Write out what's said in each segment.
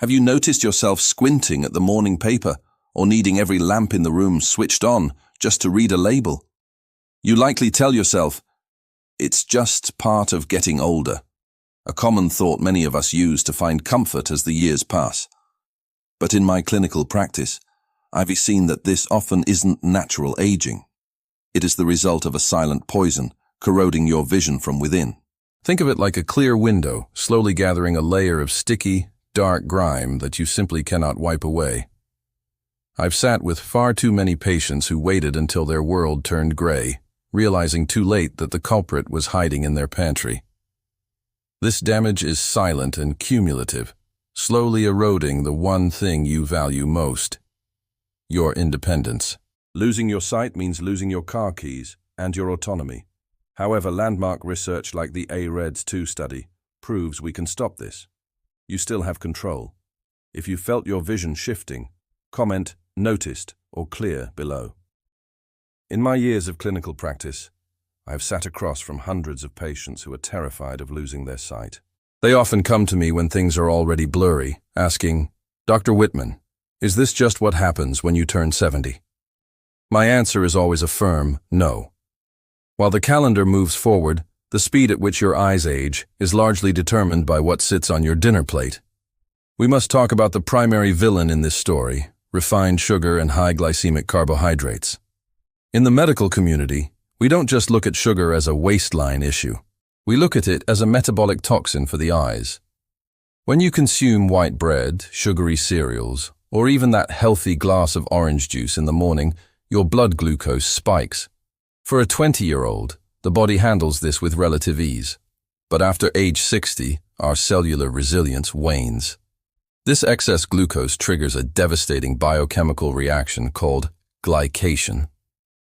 Have you noticed yourself squinting at the morning paper or needing every lamp in the room switched on just to read a label? You likely tell yourself, it's just part of getting older, a common thought many of us use to find comfort as the years pass. But in my clinical practice, I've seen that this often isn't natural aging. It is the result of a silent poison corroding your vision from within. Think of it like a clear window, slowly gathering a layer of sticky, dark grime that you simply cannot wipe away. I've sat with far too many patients who waited until their world turned gray, realizing too late that the culprit was hiding in their pantry. This damage is silent and cumulative, slowly eroding the one thing you value most: your independence. Losing your sight means losing your car keys and your autonomy. However, landmark research like the AREDS 2 study proves we can stop this. You still have control. If you felt your vision shifting, comment "noticed" or "clear" below. In my years of clinical practice, I have sat across from hundreds of patients who are terrified of losing their sight. They often come to me when things are already blurry, asking, "Dr. Whitman, is this just what happens when you turn 70? My answer is always a firm no. While the calendar moves forward, the speed at which your eyes age is largely determined by what sits on your dinner plate. We must talk about the primary villain in this story: refined sugar and high-glycemic carbohydrates. In the medical community, we don't just look at sugar as a waistline issue. We look at it as a metabolic toxin for the eyes. When you consume white bread, sugary cereals, or even that healthy glass of orange juice in the morning, your blood glucose spikes. For a 20-year-old, the body handles this with relative ease. But after age 60, our cellular resilience wanes. This excess glucose triggers a devastating biochemical reaction called glycation.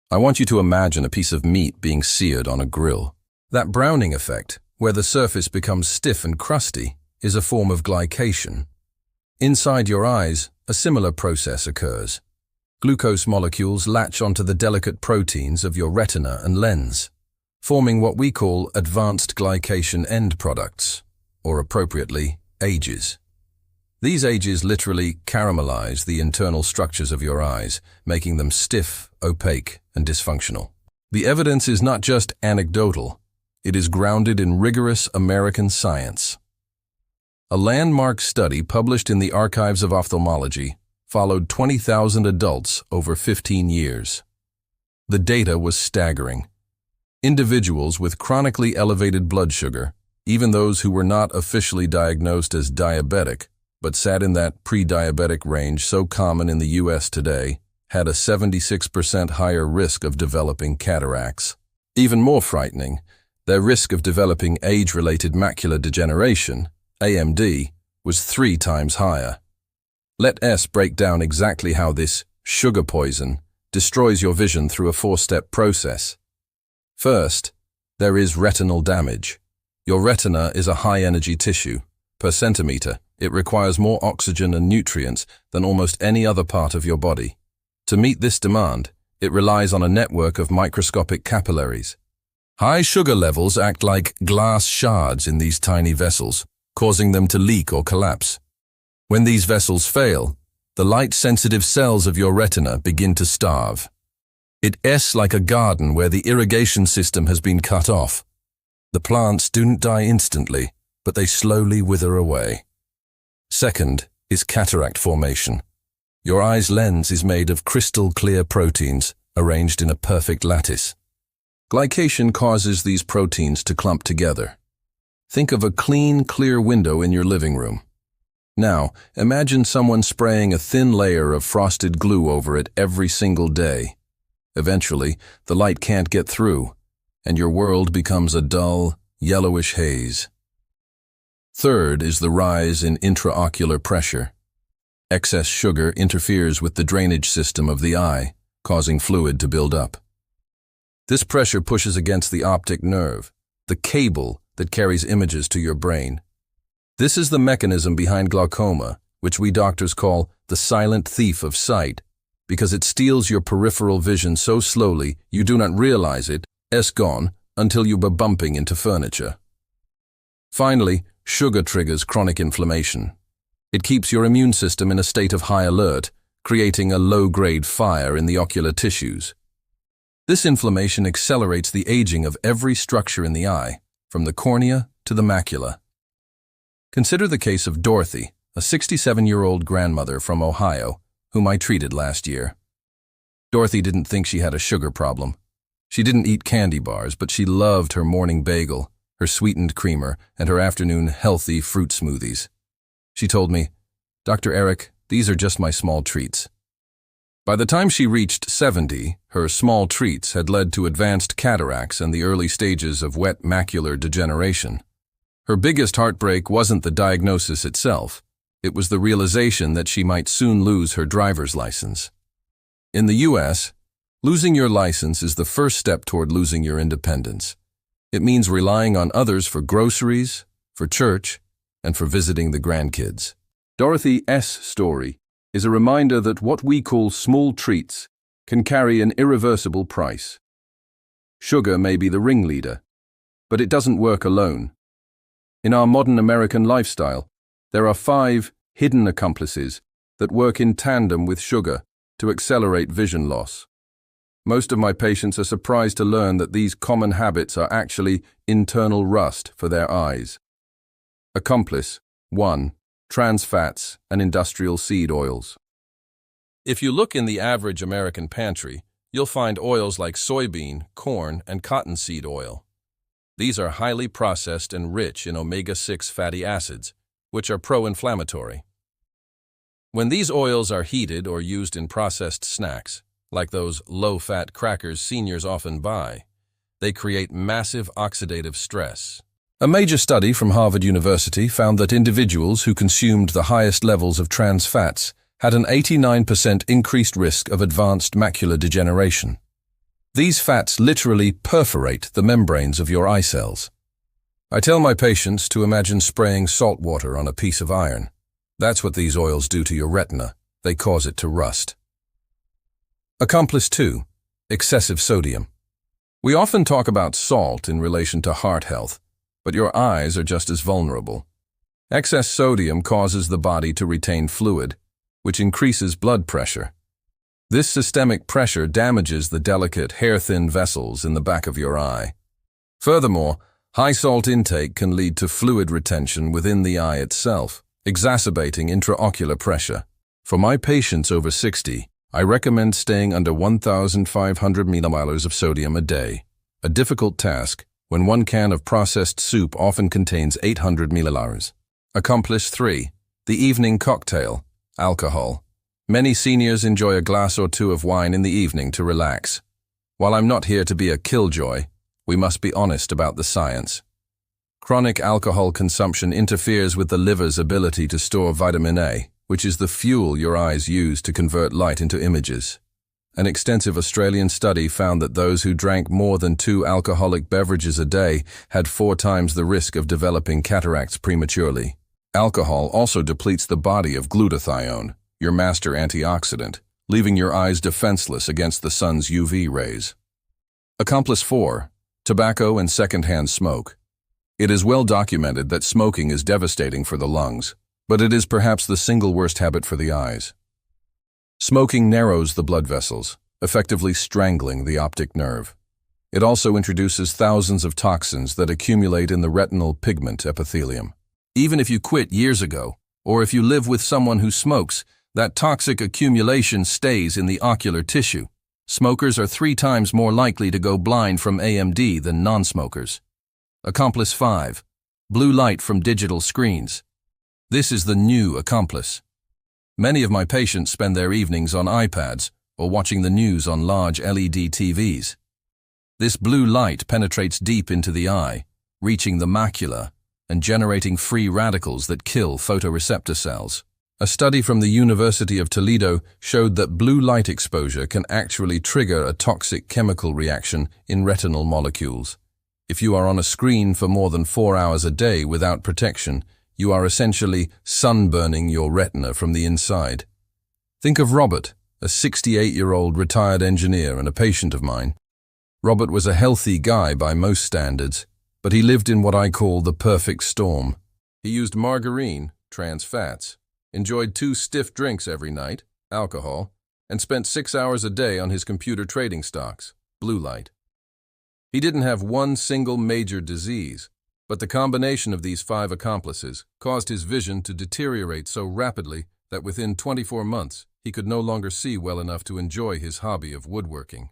I want you to imagine a piece of meat being seared on a grill. That browning effect, where the surface becomes stiff and crusty, is a form of glycation. Inside your eyes, a similar process occurs. Glucose molecules latch onto the delicate proteins of your retina and lens, forming what we call advanced glycation end products, or appropriately, AGEs. These AGEs literally caramelize the internal structures of your eyes, making them stiff, opaque, and dysfunctional. The evidence is not just anecdotal, it is grounded in rigorous American science. A landmark study published in the Archives of Ophthalmology followed 20,000 adults over 15 years. The data was staggering. Individuals with chronically elevated blood sugar, even those who were not officially diagnosed as diabetic, but sat in that pre-diabetic range so common in the US today, had a 76% higher risk of developing cataracts. Even more frightening, their risk of developing age-related macular degeneration, AMD, was 3 times higher. Let us break down exactly how this sugar poison destroys your vision through a 4-step process. First, there is retinal damage. Your retina is a high-energy tissue. Per centimeter, it requires more oxygen and nutrients than almost any other part of your body. To meet this demand, it relies on a network of microscopic capillaries. High sugar levels act like glass shards in these tiny vessels, causing them to leak or collapse. When these vessels fail, the light-sensitive cells of your retina begin to starve. It's like a garden where the irrigation system has been cut off. The plants don't die instantly, but they slowly wither away. Second is cataract formation. Your eye's lens is made of crystal-clear proteins arranged in a perfect lattice. Glycation causes these proteins to clump together. Think of a clean, clear window in your living room. Now, imagine someone spraying a thin layer of frosted glue over it every single day. Eventually, the light can't get through, and your world becomes a dull, yellowish haze. Third is the rise in intraocular pressure. Excess sugar interferes with the drainage system of the eye, causing fluid to build up. This pressure pushes against the optic nerve, the cable that carries images to your brain. This is the mechanism behind glaucoma, which we doctors call the silent thief of sight, because it steals your peripheral vision so slowly you do not realize it's gone until you are bumping into furniture. Finally, sugar triggers chronic inflammation. It keeps your immune system in a state of high alert, creating a low-grade fire in the ocular tissues. This inflammation accelerates the aging of every structure in the eye, from the cornea to the macula. Consider the case of Dorothy, a 67-year-old grandmother from Ohio, whom I treated last year. Dorothy didn't think she had a sugar problem. She didn't eat candy bars, but she loved her morning bagel, her sweetened creamer, and her afternoon healthy fruit smoothies. She told me, "Dr. Eric, these are just my small treats." By the time she reached 70, her small treats had led to advanced cataracts and the early stages of wet macular degeneration. Her biggest heartbreak wasn't the diagnosis itself. It was the realization that she might soon lose her driver's license. In the US, losing your license is the first step toward losing your independence. It means relying on others for groceries, for church, and for visiting the grandkids. Dorothy S.'s story is a reminder that what we call small treats can carry an irreversible price. Sugar may be the ringleader, but it doesn't work alone. In our modern American lifestyle, there are 5 hidden accomplices that work in tandem with sugar to accelerate vision loss. Most of my patients are surprised to learn that these common habits are actually internal rust for their eyes. Accomplice 1. Trans fats and industrial seed oils. If you look in the average American pantry, you'll find oils like soybean, corn, and cottonseed oil. These are highly processed and rich in omega-6 fatty acids, which are pro-inflammatory. When these oils are heated or used in processed snacks, like those low-fat crackers seniors often buy, they create massive oxidative stress. A major study from Harvard University found that individuals who consumed the highest levels of trans fats had an 89% increased risk of advanced macular degeneration. These fats literally perforate the membranes of your eye cells. I tell my patients to imagine spraying salt water on a piece of iron. That's what these oils do to your retina. They cause it to rust. Accomplice 2. Excessive sodium. We often talk about salt in relation to heart health, but your eyes are just as vulnerable. Excess sodium causes the body to retain fluid, which increases blood pressure. This systemic pressure damages the delicate, hair-thin vessels in the back of your eye. Furthermore, high salt intake can lead to fluid retention within the eye itself, exacerbating intraocular pressure. For my patients over 60, I recommend staying under 1,500 millimoles of sodium a day, a difficult task when 1 can of processed soup often contains 800 milliliters. Accomplice 3. The evening cocktail, alcohol. Many seniors enjoy a glass or 2 of wine in the evening to relax. While I'm not here to be a killjoy, we must be honest about the science. Chronic alcohol consumption interferes with the liver's ability to store vitamin A, which is the fuel your eyes use to convert light into images. An extensive Australian study found that those who drank more than 2 alcoholic beverages a day had 4 times the risk of developing cataracts prematurely. Alcohol also depletes the body of glutathione, your master antioxidant, leaving your eyes defenseless against the sun's UV rays. Accomplice 4. Tobacco and secondhand smoke. It is well documented that smoking is devastating for the lungs, but it is perhaps the single worst habit for the eyes. Smoking narrows the blood vessels, effectively strangling the optic nerve. It also introduces thousands of toxins that accumulate in the retinal pigment epithelium. Even if you quit years ago, or if you live with someone who smokes, that toxic accumulation stays in the ocular tissue. Smokers are 3 times more likely to go blind from AMD than non-smokers. Accomplice 5. Blue light from digital screens. This is the new accomplice. Many of my patients spend their evenings on iPads or watching the news on large LED TVs. This blue light penetrates deep into the eye, reaching the macula and generating free radicals that kill photoreceptor cells. A study from the University of Toledo showed that blue light exposure can actually trigger a toxic chemical reaction in retinal molecules. If you are on a screen for more than 4 hours a day without protection, you are essentially sunburning your retina from the inside. Think of Robert, a 68-year-old retired engineer and a patient of mine. Robert was a healthy guy by most standards, but he lived in what I call the perfect storm. He used margarine, trans fats, enjoyed 2 stiff drinks every night, alcohol, and spent 6 hours a day on his computer trading stocks, blue light. He didn't have one single major disease, but the combination of these 5 accomplices caused his vision to deteriorate so rapidly that within 24 months he could no longer see well enough to enjoy his hobby of woodworking.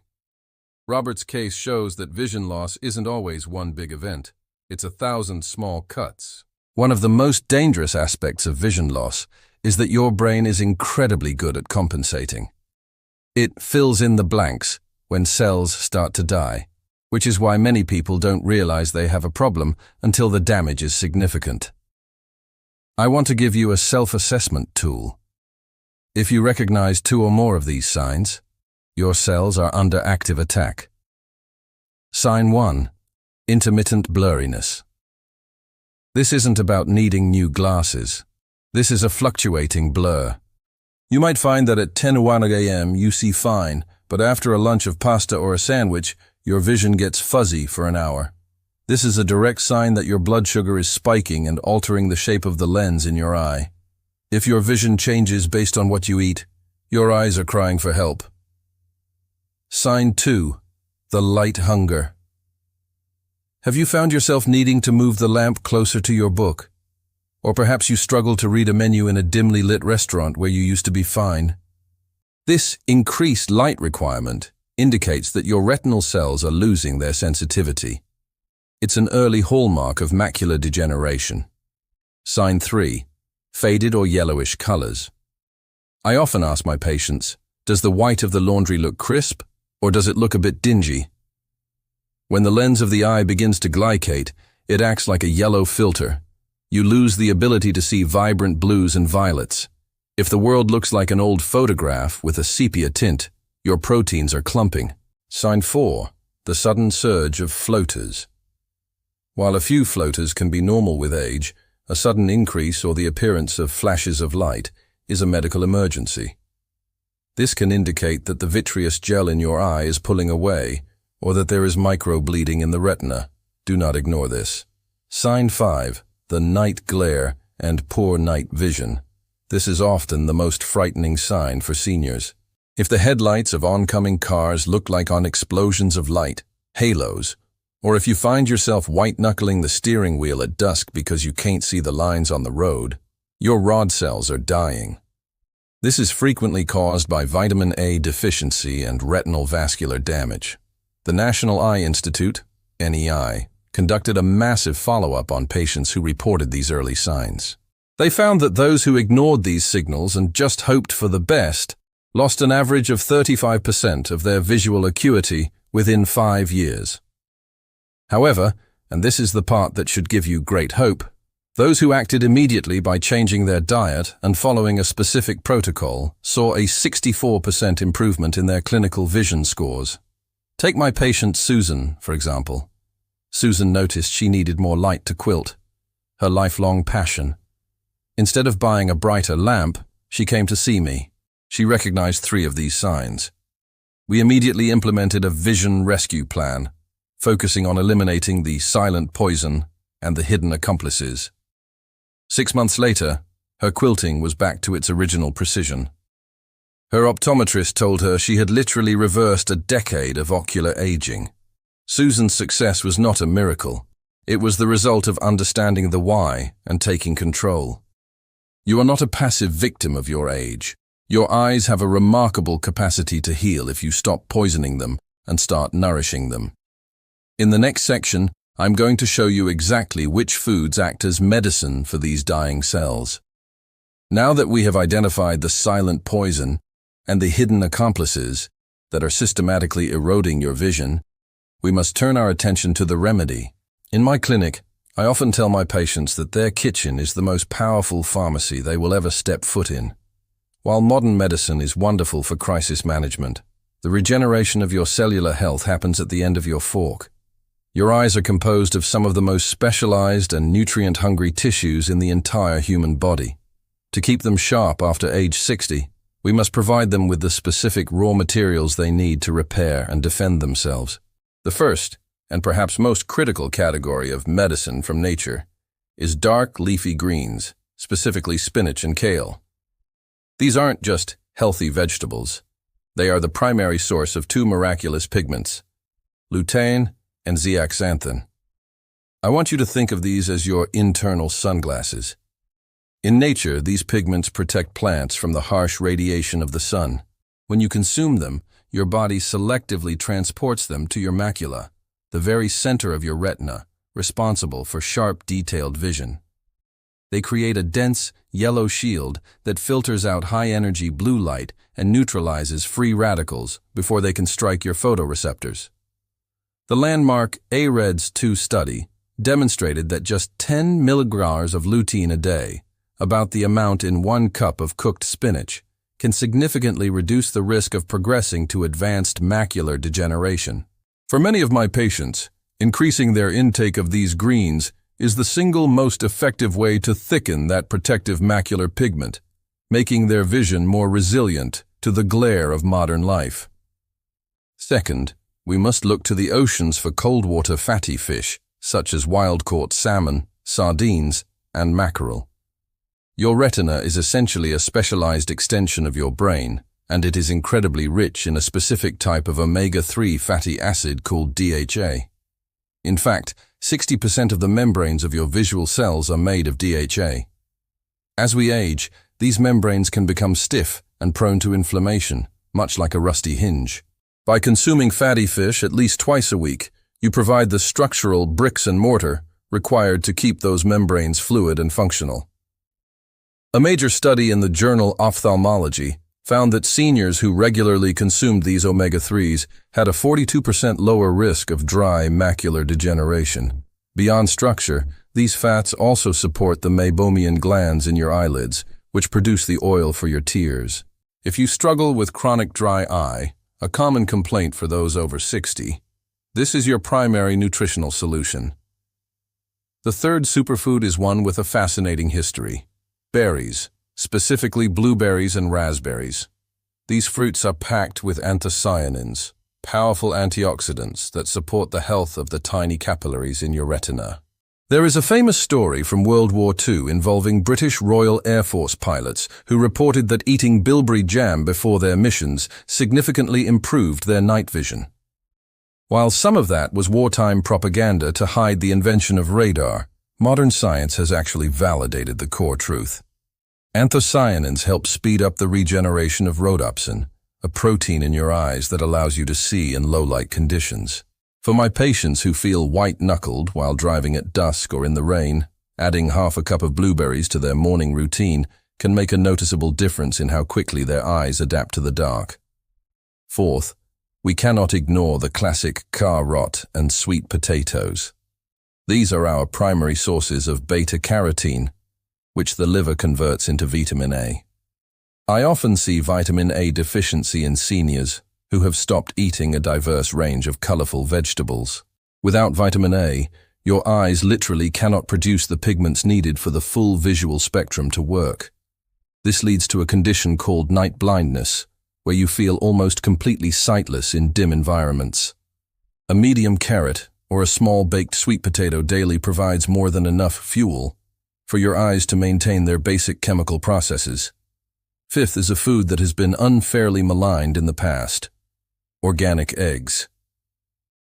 Robert's case shows that vision loss isn't always one big event. It's 1,000 small cuts. One of the most dangerous aspects of vision loss is that your brain is incredibly good at compensating. It fills in the blanks when cells start to die, which is why many people don't realize they have a problem until the damage is significant. I want to give you a self-assessment tool. If you recognize 2 or more of these signs, your cells are under active attack. Sign 1. Intermittent blurriness. This isn't about needing new glasses. This is a fluctuating blur. You might find that at 10:01 a.m. you see fine, but after a lunch of pasta or a sandwich, your vision gets fuzzy for an hour. This is a direct sign that your blood sugar is spiking and altering the shape of the lens in your eye. If your vision changes based on what you eat, your eyes are crying for help. Sign 2. The light hunger. Have you found yourself needing to move the lamp closer to your book? Or perhaps you struggle to read a menu in a dimly lit restaurant where you used to be fine? This increased light requirement indicates that your retinal cells are losing their sensitivity. It's an early hallmark of macular degeneration. Sign 3. Faded or yellowish colors. I often ask my patients, does the white of the laundry look crisp, or does it look a bit dingy? When the lens of the eye begins to glycate, it acts like a yellow filter. You lose the ability to see vibrant blues and violets. If the world looks like an old photograph with a sepia tint, your proteins are clumping. Sign 4. The sudden surge of floaters. While a few floaters can be normal with age, a sudden increase or the appearance of flashes of light is a medical emergency. This can indicate that the vitreous gel in your eye is pulling away, or that there is microbleeding in the retina. Do not ignore this. Sign 5. The night glare and poor night vision. This is often the most frightening sign for seniors. If the headlights of oncoming cars look like on explosions of light, halos, or if you find yourself white-knuckling the steering wheel at dusk because you can't see the lines on the road, your rod cells are dying. This is frequently caused by vitamin A deficiency and retinal vascular damage. The National Eye Institute, NEI, conducted a massive follow-up on patients who reported these early signs. They found that those who ignored these signals and just hoped for the best lost an average of 35% of their visual acuity within 5 years. However, and this is the part that should give you great hope, those who acted immediately by changing their diet and following a specific protocol saw a 64% improvement in their clinical vision scores. Take my patient Susan, for example. Susan noticed she needed more light to quilt, her lifelong passion. Instead of buying a brighter lamp, she came to see me. She recognized 3 of these signs. We immediately implemented a vision rescue plan, focusing on eliminating the silent poison and the hidden accomplices. 6 months later, her quilting was back to its original precision. Her optometrist told her she had literally reversed a decade of ocular aging. Susan's success was not a miracle. It was the result of understanding the why and taking control. You are not a passive victim of your age. Your eyes have a remarkable capacity to heal if you stop poisoning them and start nourishing them. In the next section, I'm going to show you exactly which foods act as medicine for these dying cells. Now that we have identified the silent poison and the hidden accomplices that are systematically eroding your vision, we must turn our attention to the remedy. In my clinic, I often tell my patients that their kitchen is the most powerful pharmacy they will ever step foot in. While modern medicine is wonderful for crisis management, the regeneration of your cellular health happens at the end of your fork. Your eyes are composed of some of the most specialized and nutrient-hungry tissues in the entire human body. To keep them sharp after age 60, we must provide them with the specific raw materials they need to repair and defend themselves. The first, and perhaps most critical category of medicine from nature, is dark leafy greens, specifically spinach and kale. These aren't just healthy vegetables. They are the primary source of two miraculous pigments, lutein and zeaxanthin. I want you to think of these as your internal sunglasses. In nature, these pigments protect plants from the harsh radiation of the sun. When you consume them, your body selectively transports them to your macula, the very center of your retina, responsible for sharp, detailed vision. They create a dense, yellow shield that filters out high-energy blue light and neutralizes free radicals before they can strike your photoreceptors. The landmark AREDS 2 study demonstrated that just 10 milligrams of lutein a day, about the amount in 1 cup of cooked spinach, can significantly reduce the risk of progressing to advanced macular degeneration. For many of my patients, increasing their intake of these greens is the single most effective way to thicken that protective macular pigment, making their vision more resilient to the glare of modern life. Second, we must look to the oceans for cold-water fatty fish, such as wild-caught salmon, sardines, and mackerel. Your retina is essentially a specialized extension of your brain, and it is incredibly rich in a specific type of omega-3 fatty acid called DHA. In fact, 60% of the membranes of your visual cells are made of DHA. As we age, these membranes can become stiff and prone to inflammation, much like a rusty hinge. By consuming fatty fish at least twice a week, you provide the structural bricks and mortar required to keep those membranes fluid and functional. A major study in the journal Ophthalmology found that seniors who regularly consumed these omega-3s had a 42% lower risk of dry macular degeneration. Beyond structure, these fats also support the meibomian glands in your eyelids, which produce the oil for your tears. If you struggle with chronic dry eye, a common complaint for those over 60, this is your primary nutritional solution. The third superfood is one with a fascinating history. Berries, specifically blueberries and raspberries. These fruits are packed with anthocyanins, powerful antioxidants that support the health of the tiny capillaries in your retina. There is a famous story from World War II involving British Royal Air Force pilots who reported that eating bilberry jam before their missions significantly improved their night vision. While some of that was wartime propaganda to hide the invention of radar, modern science has actually validated the core truth. Anthocyanins help speed up the regeneration of rhodopsin, a protein in your eyes that allows you to see in low-light conditions. For my patients who feel white-knuckled while driving at dusk or in the rain, adding half a cup of blueberries to their morning routine can make a noticeable difference in how quickly their eyes adapt to the dark. Fourth, we cannot ignore the classic carrot and sweet potatoes. These are our primary sources of beta-carotene, which the liver converts into vitamin A. I often see vitamin A deficiency in seniors who have stopped eating a diverse range of colorful vegetables. Without vitamin A, your eyes literally cannot produce the pigments needed for the full visual spectrum to work. This leads to a condition called night blindness, where you feel almost completely sightless in dim environments. A medium carrot or a small baked sweet potato daily provides more than enough fuel for your eyes to maintain their basic chemical processes. Fifth is a food that has been unfairly maligned in the past: organic eggs.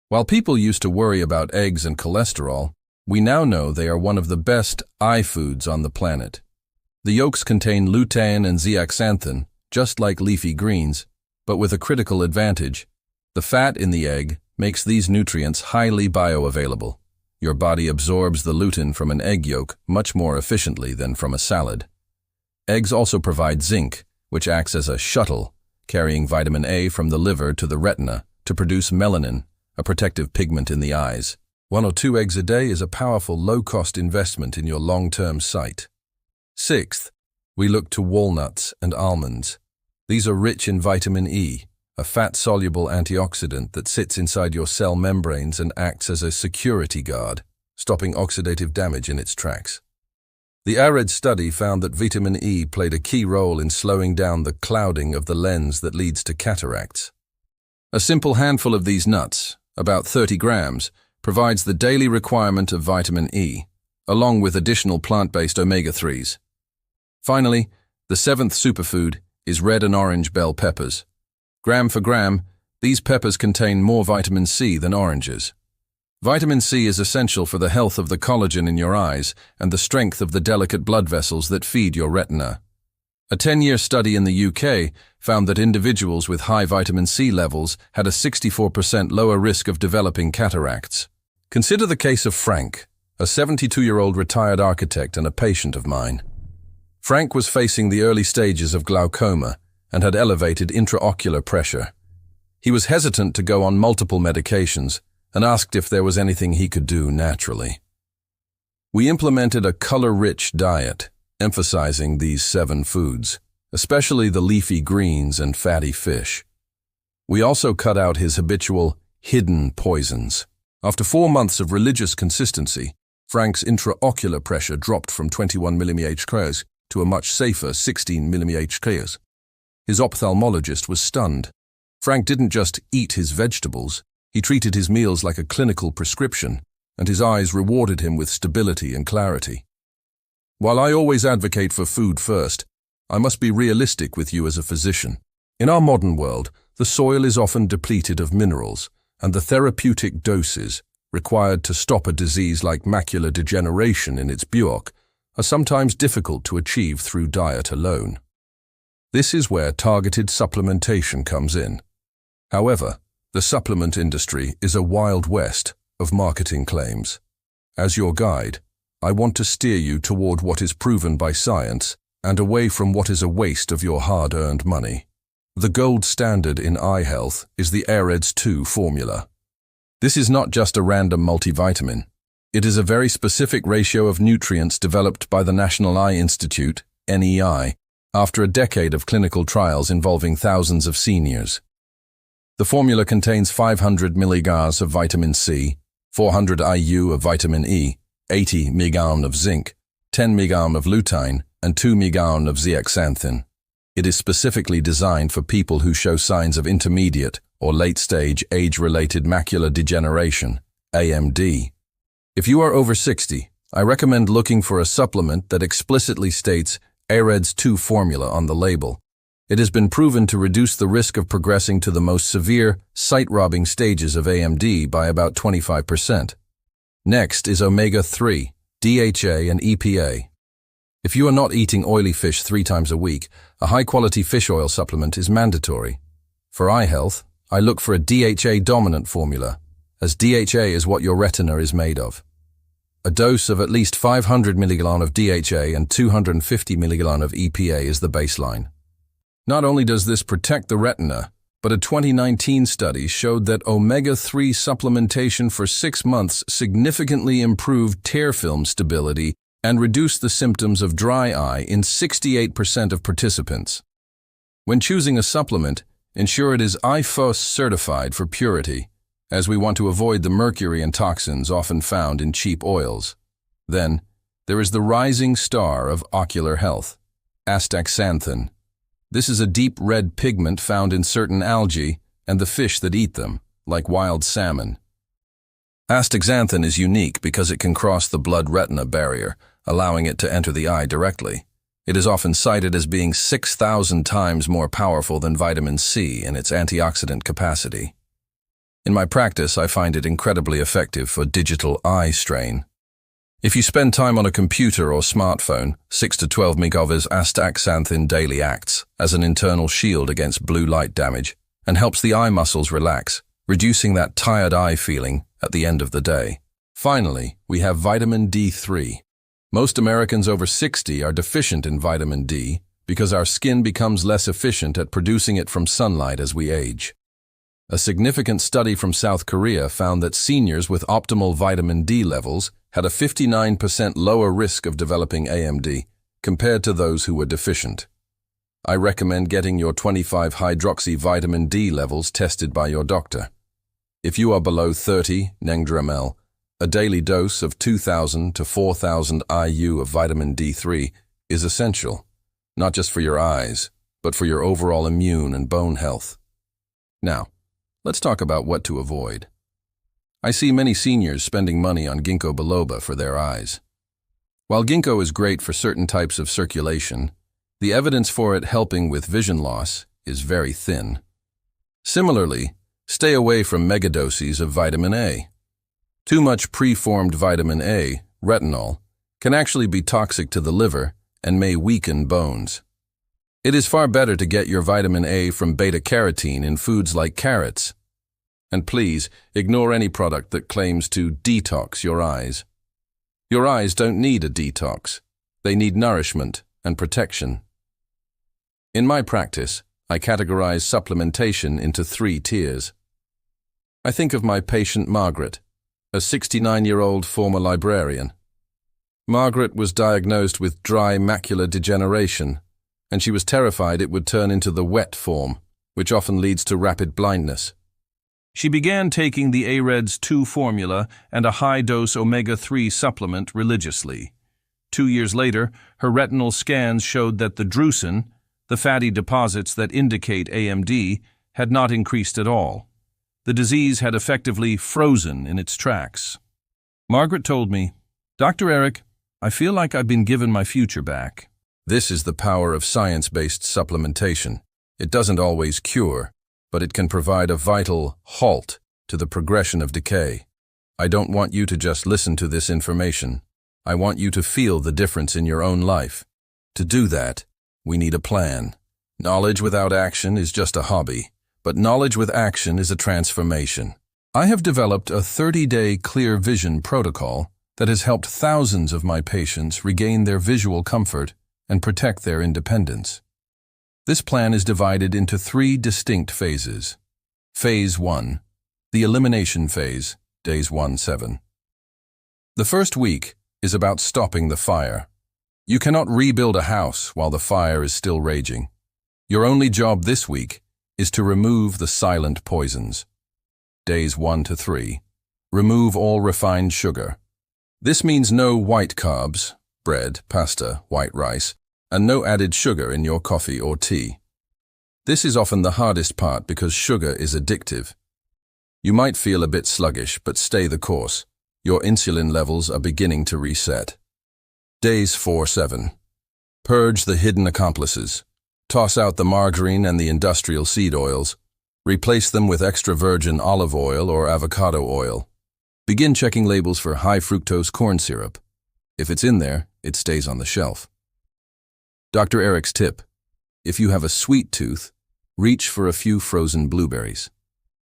While people used to worry about eggs and cholesterol, we now know they are one of the best eye foods on the planet. The yolks contain lutein and zeaxanthin, just like leafy greens, but with a critical advantage. The fat in the egg makes these nutrients highly bioavailable. Your body absorbs the lutein from an egg yolk much more efficiently than from a salad. Eggs also provide zinc, which acts as a shuttle, carrying vitamin A from the liver to the retina to produce melanin, a protective pigment in the eyes. 1 or 2 eggs a day is a powerful low-cost investment in your long-term sight. Sixth, we look to walnuts and almonds. These are rich in vitamin E, a fat-soluble antioxidant that sits inside your cell membranes and acts as a security guard, stopping oxidative damage in its tracks. The AREDS study found that vitamin E played a key role in slowing down the clouding of the lens that leads to cataracts. A simple handful of these nuts, about 30 grams, provides the daily requirement of vitamin E, along with additional plant-based omega-3s. Finally, the seventh superfood is red and orange bell peppers. Gram for gram, these peppers contain more vitamin C than oranges. Vitamin C is essential for the health of the collagen in your eyes and the strength of the delicate blood vessels that feed your retina. A 10-year study in the UK found that individuals with high vitamin C levels had a 64% lower risk of developing cataracts. Consider the case of Frank, a 72-year-old retired architect and a patient of mine. Frank was facing the early stages of glaucoma and had elevated intraocular pressure. He was hesitant to go on multiple medications and asked if there was anything he could do naturally. We implemented a color-rich diet, emphasizing these 7 foods, especially the leafy greens and fatty fish. We also cut out his habitual, hidden poisons. After 4 months of religious consistency, Frank's intraocular pressure dropped from 21 mmHg to a much safer 16 mmHg. His ophthalmologist was stunned. Frank didn't just eat his vegetables, he treated his meals like a clinical prescription, and his eyes rewarded him with stability and clarity. While I always advocate for food first, I must be realistic with you as a physician. In our modern world, the soil is often depleted of minerals, and the therapeutic doses required to stop a disease like macular degeneration in its bulk are sometimes difficult to achieve through diet alone. This is where targeted supplementation comes in. However, the supplement industry is a wild west of marketing claims. As your guide, I want to steer you toward what is proven by science and away from what is a waste of your hard-earned money. The gold standard in eye health is the AREDS 2 formula. This is not just a random multivitamin. It is a very specific ratio of nutrients developed by the National Eye Institute, NEI, after a decade of clinical trials involving thousands of seniors. The formula contains 500 mg of vitamin C, 400 IU of vitamin E, 80 mg of zinc, 10 mg of lutein, and 2 mg of zeaxanthin. It is specifically designed for people who show signs of intermediate or late-stage age-related macular degeneration, AMD. If you are over 60, I recommend looking for a supplement that explicitly states AREDS 2 formula on the label. It has been proven to reduce the risk of progressing to the most severe, sight-robbing stages of AMD by about 25%. Next is omega-3, DHA, and EPA. If you are not eating oily fish 3 times a week, a high-quality fish oil supplement is mandatory. For eye health, I look for a DHA-dominant formula, as DHA is what your retina is made of. A dose of at least 500 mg of DHA and 250 mg of EPA is the baseline. Not only does this protect the retina, but a 2019 study showed that omega-3 supplementation for 6 months significantly improved tear film stability and reduced the symptoms of dry eye in 68% of participants. When choosing a supplement, ensure it is IFOS certified for purity, as we want to avoid the mercury and toxins often found in cheap oils. Then, there is the rising star of ocular health, astaxanthin. This is a deep red pigment found in certain algae and the fish that eat them, like wild salmon. Astaxanthin is unique because it can cross the blood-retina barrier, allowing it to enter the eye directly. It is often cited as being 6,000 times more powerful than vitamin C in its antioxidant capacity. In my practice, I find it incredibly effective for digital eye strain. If you spend time on a computer or smartphone, 6 to 12 mg of astaxanthin daily acts as an internal shield against blue light damage and helps the eye muscles relax, reducing that tired eye feeling at the end of the day. Finally, we have vitamin D3. Most Americans over 60 are deficient in vitamin D because our skin becomes less efficient at producing it from sunlight as we age. A significant study from South Korea found that seniors with optimal vitamin D levels had a 59% lower risk of developing AMD compared to those who were deficient. I recommend getting your 25-hydroxy vitamin D levels tested by your doctor. If you are below 30 ng/ml, a daily dose of 2,000 to 4,000 IU of vitamin D3 is essential, not just for your eyes, but for your overall immune and bone health. Now, let's talk about what to avoid. I see many seniors spending money on ginkgo biloba for their eyes. While ginkgo is great for certain types of circulation, The evidence for it helping with vision loss is very thin. Similarly, stay away from megadoses of vitamin A. Too much preformed vitamin A, retinal, can actually be toxic to the liver and may weaken bones. It is far better to get your vitamin A from beta-carotene in foods like carrots. And please, ignore any product that claims to detox your eyes. Your eyes don't need a detox. They need nourishment and protection. In my practice, I categorize supplementation into 3 tiers. I think of my patient Margaret, a 69-year-old former librarian. Margaret was diagnosed with dry macular degeneration, and she was terrified it would turn into the wet form, which often leads to rapid blindness. She began taking the AREDS 2 formula and a high-dose omega-3 supplement religiously. 2 years later, her retinal scans showed that the drusen, the fatty deposits that indicate AMD, had not increased at all. The disease had effectively frozen in its tracks. Margaret told me, "Dr. Eric, I feel like I've been given my future back." This is the power of science-based supplementation. It doesn't always cure, but it can provide a vital halt to the progression of decay. I don't want you to just listen to this information. I want you to feel the difference in your own life. To do that, we need a plan. Knowledge without action is just a hobby, but knowledge with action is a transformation. I have developed a 30-day clear vision protocol that has helped thousands of my patients regain their visual comfort and protect their independence. This plan is divided into 3 distinct phases. Phase 1, the elimination phase, days 1-7. The first week is about stopping the fire. You cannot rebuild a house while the fire is still raging. Your only job this week is to remove the silent poisons. Days 1-3, remove all refined sugar. This means no white carbs, bread, pasta, white rice, and no added sugar in your coffee or tea. This is often the hardest part because sugar is addictive. You might feel a bit sluggish, but stay the course. Your insulin levels are beginning to reset. Days 4-7. Purge the hidden accomplices. Toss out the margarine and the industrial seed oils. Replace them with extra virgin olive oil or avocado oil. Begin checking labels for high fructose corn syrup. If it's in there, it stays on the shelf. Dr. Eric's tip: if you have a sweet tooth, reach for a few frozen blueberries.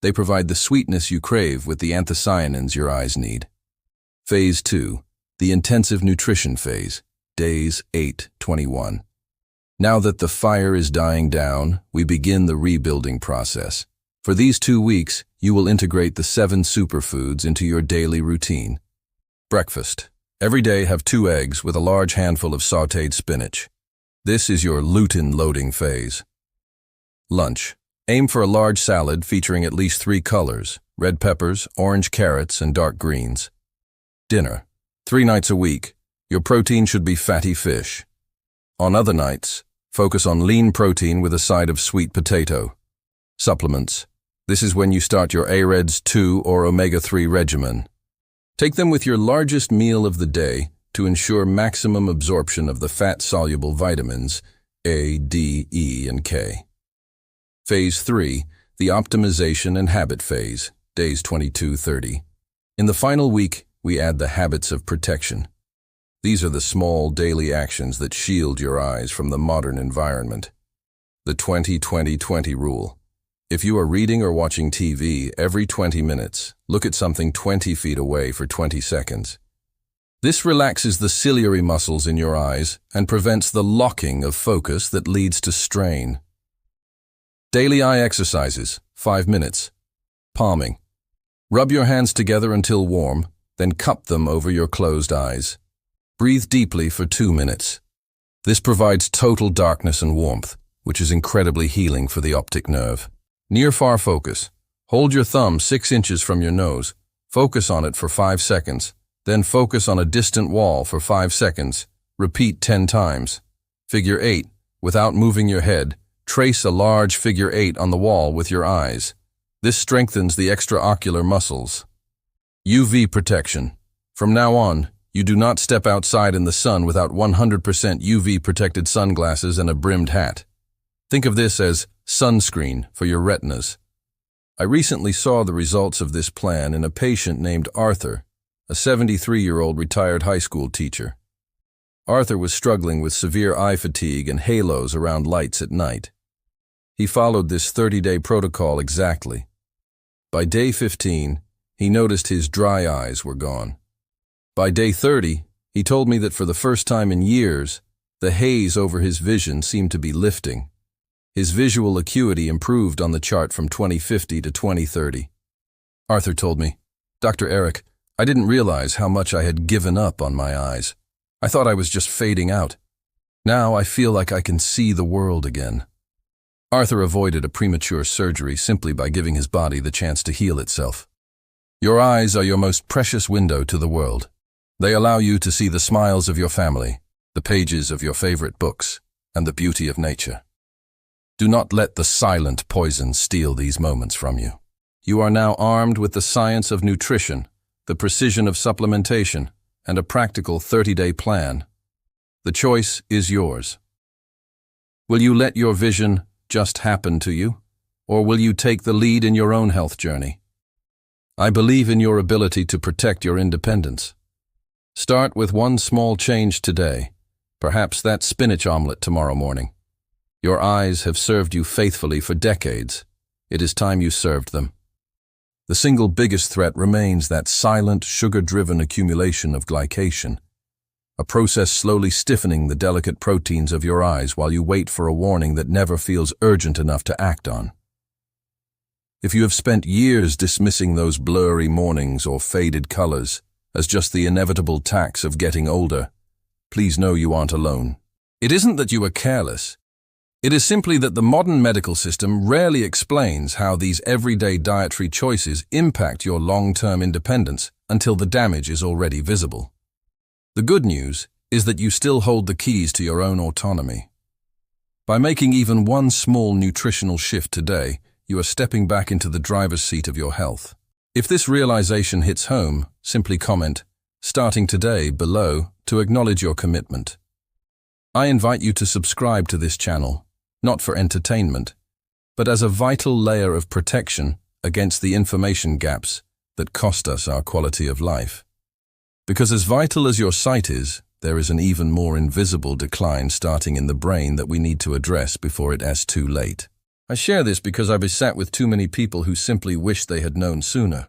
They provide the sweetness you crave with the anthocyanins your eyes need. Phase 2, the intensive nutrition phase, days 8-21. Now that the fire is dying down, we begin the rebuilding process. For these 2 weeks, you will integrate the 7 superfoods into your daily routine. Breakfast. Every day have 2 eggs with a large handful of sautéed spinach. This is your lutein-loading phase. Lunch. Aim for a large salad featuring at least 3 colors: red peppers, orange carrots, and dark greens. Dinner. 3 nights a week. Your protein should be fatty fish. On other nights, focus on lean protein with a side of sweet potato. Supplements. This is when you start your AREDS 2 or omega-3 regimen. Take them with your largest meal of the day to ensure maximum absorption of the fat-soluble vitamins A, D, E, and K. Phase 3, the optimization and habit phase, days 22-30. In the final week, we add the habits of protection. These are the small daily actions that shield your eyes from the modern environment. The 20-20-20 rule. If you are reading or watching TV every 20 minutes, look at something 20 feet away for 20 seconds. This relaxes the ciliary muscles in your eyes and prevents the locking of focus that leads to strain. Daily eye exercises, 5 minutes. Palming. Rub your hands together until warm, then cup them over your closed eyes. Breathe deeply for 2 minutes. This provides total darkness and warmth, which is incredibly healing for the optic nerve. Near-far focus. Hold your thumb 6 inches from your nose. Focus on it for 5 seconds. Then focus on a distant wall for 5 seconds. Repeat 10 times. Figure 8. Without moving your head, trace a large figure 8 on the wall with your eyes. This strengthens the extraocular muscles. UV protection. From now on, You do not step outside in the sun without 100% UV-protected sunglasses and a brimmed hat. Think of this as sunscreen for your retinas. I recently saw the results of this plan in a patient named Arthur, a 73-year-old retired high school teacher. Arthur was struggling with severe eye fatigue and halos around lights at night. He followed this 30-day protocol exactly. By day 15, he noticed his dry eyes were gone. By day 30, he told me that for the first time in years, the haze over his vision seemed to be lifting. His visual acuity improved on the chart from 2050 to 2030. Arthur told me, "Dr. Eric, I didn't realize how much I had given up on my eyes. I thought I was just fading out. Now I feel like I can see the world again." Arthur avoided a premature surgery simply by giving his body the chance to heal itself. Your eyes are your most precious window to the world. They allow you to see the smiles of your family, the pages of your favorite books, and the beauty of nature. Do not let the silent poison steal these moments from you. You are now armed with the science of nutrition, the precision of supplementation, and a practical 30-day plan. The choice is yours. Will you let your vision just happen to you, or will you take the lead in your own health journey? I believe in your ability to protect your independence. Start with one small change today, perhaps that spinach omelet tomorrow morning. Your eyes have served you faithfully for decades. It is time you served them. The single biggest threat remains that silent, sugar-driven accumulation of glycation, a process slowly stiffening the delicate proteins of your eyes while you wait for a warning that never feels urgent enough to act on. If you have spent years dismissing those blurry mornings or faded colors as just the inevitable tax of getting older, please know you aren't alone. It isn't that you are careless. It is simply that the modern medical system rarely explains how these everyday dietary choices impact your long-term independence until the damage is already visible. The good news is that you still hold the keys to your own autonomy. By making even one small nutritional shift today, you are stepping back into the driver's seat of your health. If this realization hits home, simply comment, "Starting today," below to acknowledge your commitment. I invite you to subscribe to this channel, not for entertainment, but as a vital layer of protection against the information gaps that cost us our quality of life. Because as vital as your sight is, there is an even more invisible decline starting in the brain that we need to address before it is too late. I share this because I've sat with too many people who simply wish they had known sooner.